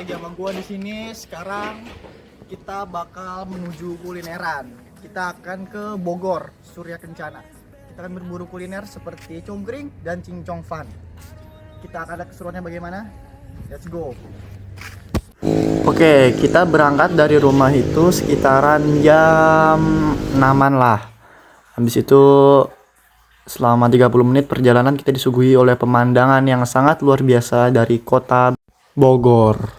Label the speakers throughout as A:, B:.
A: lagi sama gua di sini. Sekarang kita bakal menuju kulineran. Kita akan ke Bogor, Surya Kencana. Kita akan berburu kuliner seperti cungkring dan cincong fan. Kita akan ada keseruannya bagaimana? Let's go. Oke, kita berangkat dari rumah itu sekitaran jam 6-an lah. Habis itu selama 30 menit perjalanan kita disuguhi oleh pemandangan yang sangat luar biasa dari kota Bogor.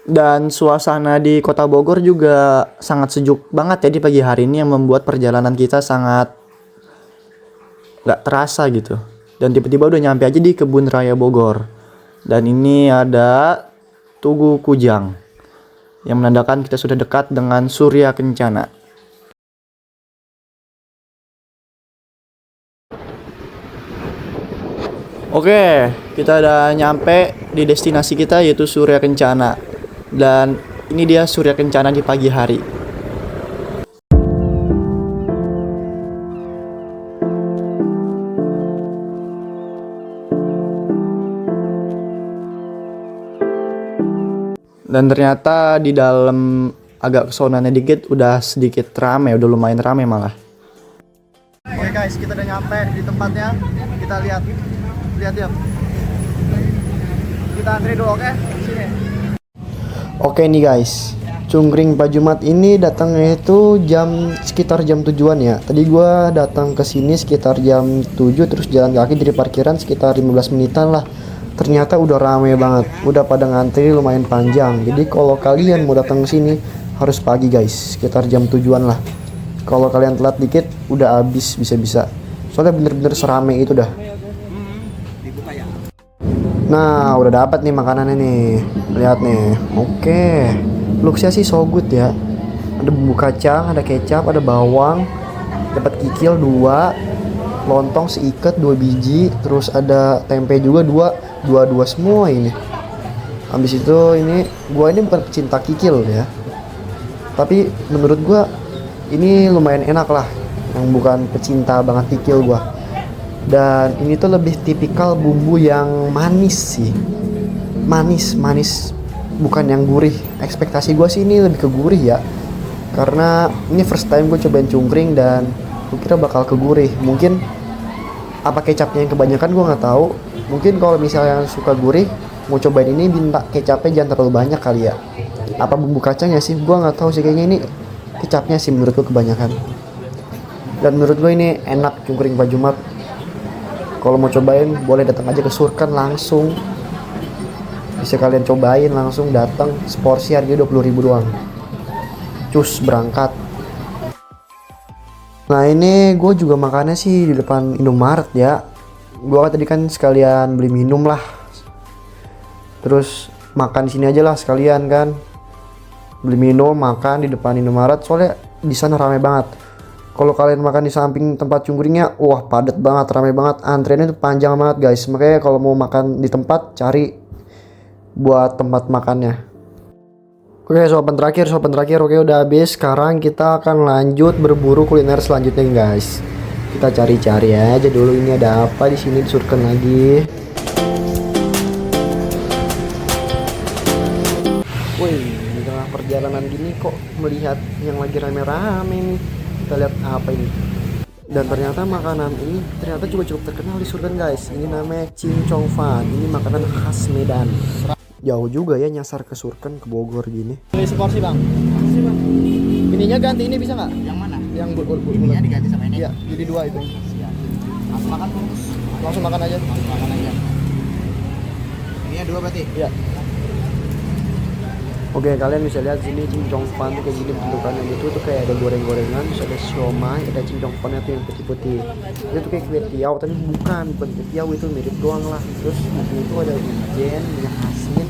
A: Dan suasana di kota Bogor juga sangat sejuk banget ya di pagi hari ini, yang membuat perjalanan kita sangat gak terasa gitu. Dan tiba-tiba udah nyampe aja di Kebun Raya Bogor. Dan ini ada Tugu Kujang yang menandakan kita sudah dekat dengan Surya Kencana. Oke, kita udah nyampe di destinasi kita yaitu Surya Kencana. Dan ini dia Surya Kencana di pagi hari. Dan ternyata di dalam agak kesonanya dikit udah sedikit rame, udah lumayan rame malah. Oke guys, kita udah nyampe di tempatnya. Kita lihat ya. Kita antri dulu, oke? Sini. Oke nih guys, cungkring Pak Jumat ini datangnya itu sekitar jam 7-an ya. Tadi gua datang ke sini sekitar jam 7, terus jalan kaki dari parkiran sekitar 15 menitan lah. Ternyata udah rame banget, udah pada ngantri lumayan panjang. Jadi kalau kalian mau datang ke sini harus pagi guys, sekitar jam 7-an lah. Kalau kalian telat dikit udah habis bisa-bisa. Soalnya bener-bener serame itu dah. Nah, udah dapat nih makanannya nih. Lihat nih. Oke. Looks-nya sih so good ya. Ada bumbu kacang, ada kecap, ada bawang. Dapat kikil 2, lontong seikat 2 biji, terus ada tempe juga 2 semua ini. Habis itu gua ini bukan pecinta kikil ya. Tapi menurut gua ini lumayan enak lah. Yang bukan pecinta banget kikil gua. Dan ini tuh lebih tipikal bumbu yang manis sih. Manis, bukan yang gurih. Ekspektasi gue sih ini lebih ke gurih ya. Karena ini first time gue cobain cungkring dan gue kira bakal ke gurih. Mungkin apa kecapnya yang kebanyakan gue nggak tahu. Mungkin kalau misalnya suka gurih, mau cobain ini minta kecapnya jangan terlalu banyak kali ya. Apa bumbu kacangnya sih? Gue nggak tahu sih, kayaknya ini kecapnya sih menurut gue kebanyakan. Dan menurut gue ini enak cungkring Pak Jumat. Kalau mau cobain boleh datang aja ke Surken langsung. Bisa kalian cobain langsung datang, seporsi harganya 20.000 doang. Cus berangkat. Nah ini gue juga makannya sih di depan Indomaret ya. Gue tadi kan sekalian beli minum lah. Terus makan di sini aja lah sekalian kan. Beli minum, makan di depan Indomaret soalnya di sana rame banget. Kalau kalian makan di samping tempat cungkringnya, wah padat banget, ramai banget, antriannya itu panjang banget guys. Makanya kalau mau makan di tempat, cari buat tempat makannya. Oke, sopan terakhir, oke udah habis. Sekarang kita akan lanjut berburu kuliner selanjutnya guys. Kita cari-cari aja dulu ini ada apa di sini, di Surken lagi. Wih, di tengah perjalanan gini kok melihat yang lagi rame-rame nih. Kita lihat apa ini. Dan ternyata makanan ini ternyata juga cukup terkenal di Surken guys. Ini namanya cincong fan. Ini makanan khas Medan. Jauh juga ya nyasar ke Surken, ke Bogor gini. Beli seporsi bang. Ininya ganti ini bisa nggak? Yang mana? Yang ininya diganti sama ini. Iya, jadi 2 itu. Siap. Langsung makan bungkus. Langsung makan aja. Ininya 2 berarti? Iya. Oke, kalian bisa lihat sini cincong fan tuh kayak gini bentukannya gitu, tuh kayak ada goreng-gorengan, terus ada siomay, ada cincong fannya tuh yang putih-putih. Itu tuh kayak kue tiaw, tapi bukan kue tiaw, itu mirip doang lah. Terus di itu ada wijen, minyak asin,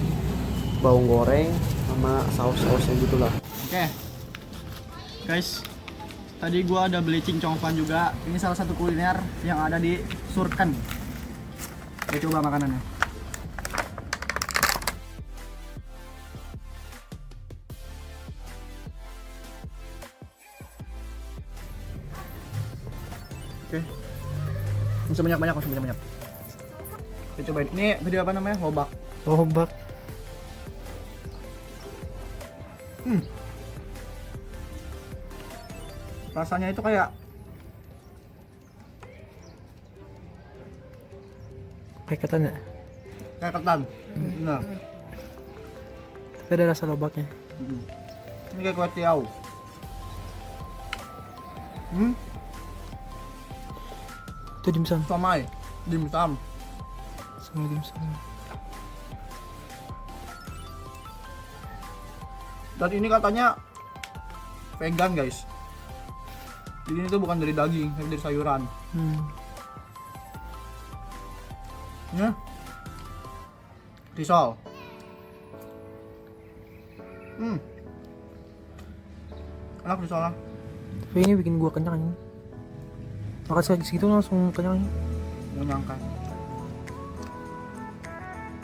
A: bawang goreng, sama saus-sausnya gitu lah. Oke, guys, tadi gua ada beli cincong fan juga. Ini salah satu kuliner yang ada di Surken. Kita coba makanannya. Oke. Bisa banyak-banyak. Kita cobain. Ini video apa namanya? Hobak.
B: Rasanya itu kayak
C: ketan ya,
B: kayak ketan. Nah,
C: tapi ada rasa lobaknya.
B: ini kayak kue tiaw.
C: Itu dimsum,
B: Somai, dimsum.
C: semua dimsum.
B: Dan ini katanya vegan guys. Jadi ini tuh bukan dari daging, tapi dari sayuran. Ya, risol. Enak risolnya.
C: Tapi ini bikin gua kenyang ini. Makan segitu langsung kenyang ini.
B: Menyenangkan.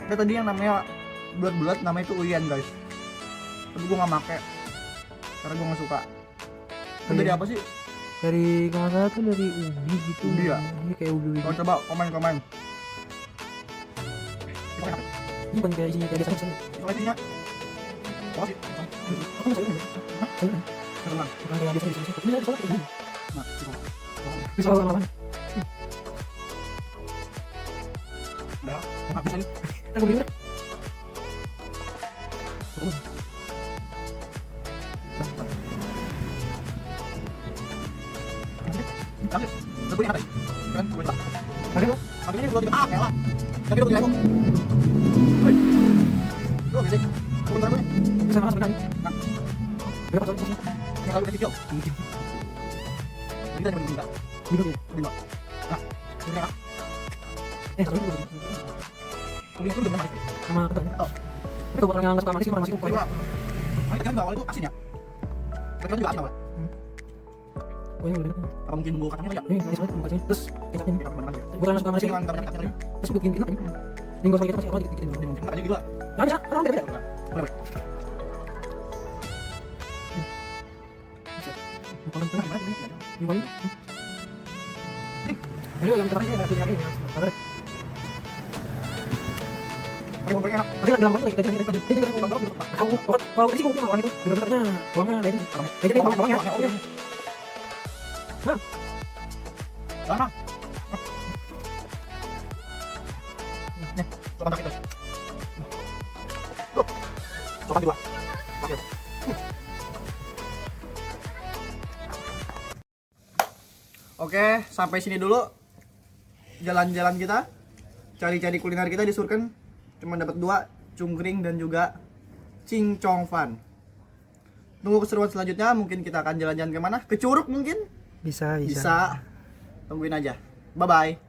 B: Ada tadi yang namanya bulat-bulat, namanya itu uyen guys. Tapi gua nggak make karena gua nggak suka. Itu dari apa sih?
C: Dari kalau nggak salah tuh dari ubi gitu.
B: Ubi ya?
C: Ini kayak ubi.
B: Kalau coba komen.
C: Ini bukan kayak isinya kayak biasa.
B: Soalnya isinya. Oh sih.
C: Aku nggak sayur. Sayur.
B: Tenang.
C: Bukan kayak biasa. Ini ada soalnya kayak gini.
B: Nah, itu.
C: Bisa lama-lama.
B: Udah, habis ini.
C: Aku beli.
B: Habis. Udah punya apa? Kan gue tak.
C: Ada nggak?
B: Tapi ini belum kita ya lah. Tapi belum kita. Belum sih. Sebentar gue.
C: Bisa makan sebenarnya.
B: Nah,
C: Berapa soalnya?
B: yang kalau video. Ini tadi minta.
C: Minum ya?
B: Minta. Nah, ini enak.
C: Satu dulu.
B: Kuliah itu udah manis.
C: Sama ketan.
B: Oh.
C: Itu orang yang nggak suka manis sih, orang masih
B: Kuliah. Ini kan awal itu asin ya. Tapi kan juga asin awal.
C: Oh ini udah.
B: Apa mungkin bumbu kacangnya ya?
C: Ini manis banget bumbunya. Terus kecapnya.
B: Kita teman aja.
C: Bukan suka manis
B: Ini
C: sih.
B: kan kacangnya kacangnya.
C: Terus gue bikin enak ini. Ini gue sama kita masih apa dikit-dikit.
B: Mungkin aja gitu lah.
C: Nggak bisa, orang beda.
B: Boleh.
C: Bukan pernah. Bukan. Ini yang terakhir ya, ini. Sabar.
B: Pakai bumbu enak.
C: Tapi nggak gampang lagi tadi. Ini juga kalau sih mungkin orang itu benar-benarnya buangnya ada itu. Jadi ini bawangnya. Nah,
B: Sana. Nih, coba kita. Tuh. Coba dua. Pakai. Oke, sampai sini dulu jalan-jalan kita. Cari-cari kuliner kita di Surken. Cuma dapat 2, cungkring dan juga cincong fan. Tunggu keseruan selanjutnya, mungkin kita akan jalan-jalan kemana? Ke Curug mungkin?
C: bisa.
B: Bisa. Tungguin aja. Bye bye.